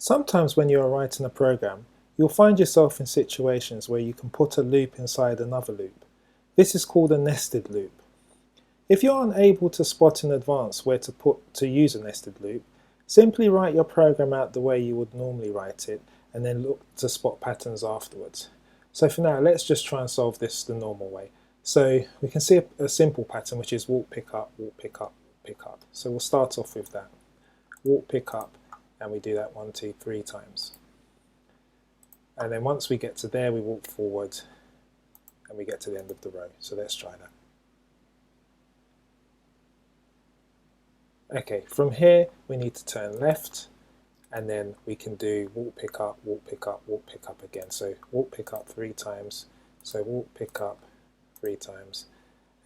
Sometimes when you are writing a program, you'll find yourself in situations where you can put a loop inside another loop. This is called a nested loop. If you're unable to spot in advance where to use a nested loop, simply write your program out the way you would normally write it and then look to spot patterns afterwards. So for now, let's just try and solve this the normal way. So we can see a simple pattern, which is walk, pick up, walk, pick up, pick up. So we'll start off with that. Walk, pick up, and we do that 1, 2, 3 times. And then once we get to there, we walk forward and we get to the end of the row. So let's try that. Okay, from here we need to turn left, and then we can do walk, pick up, walk, pick up, walk, pick up again. So walk, pick up 3 times. So walk, pick up 3 times.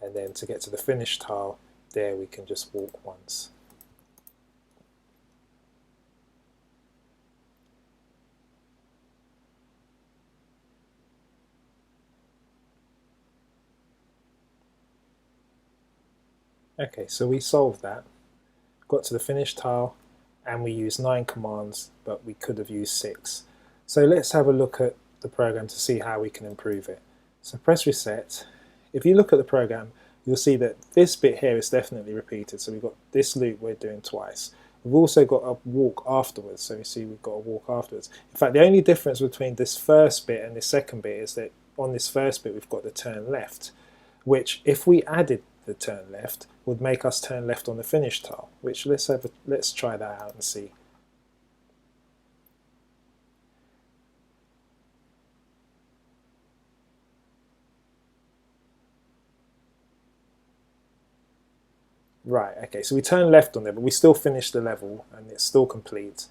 And then to get to the finish tile, there we can just walk once. Okay, so we solved that, got to the finish tile, and we used 9 commands, but we could have used 6. So let's have a look at the program to see how we can improve it. So press reset. If you look at the program, you'll see that this bit here is definitely repeated. So we've got this loop we're doing twice. We've also got a walk afterwards. So you see we've got a walk afterwards. In fact, the only difference between this first bit and this second bit is that on this first bit we've got the turn left, which if we added the turn left would make us turn left on the finish tile, which let's try that out and see. Right, okay, so we turn left on there, but we still finish the level and it's still complete.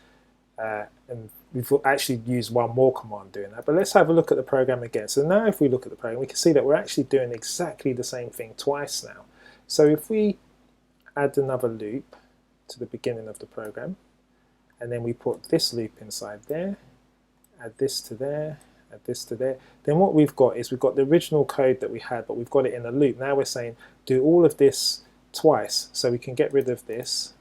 And we've actually used one more command doing that, but let's have a look at the program again. So now if we look at the program, we can see that we're actually doing exactly the same thing twice now. So if we add another loop to the beginning of the program, and then we put this loop inside there, add this to there, add this to there, then what we've got is we've got the original code that we had, but we've got it in a loop. Now we're saying do all of this twice, so we can get rid of this.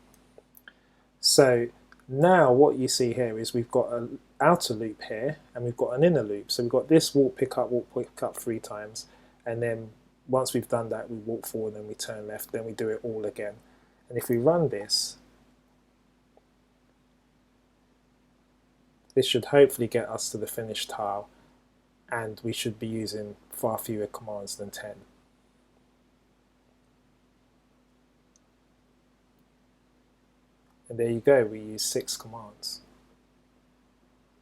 So now what you see here is we've got an outer loop here and we've got an inner loop. So we've got this walk, pick up 3 times, and then once we've done that we walk forward and we turn left, then we do it all again. And if we run this, this should hopefully get us to the finish tile, and we should be using far fewer commands than 10. And there you go, we use 6 commands.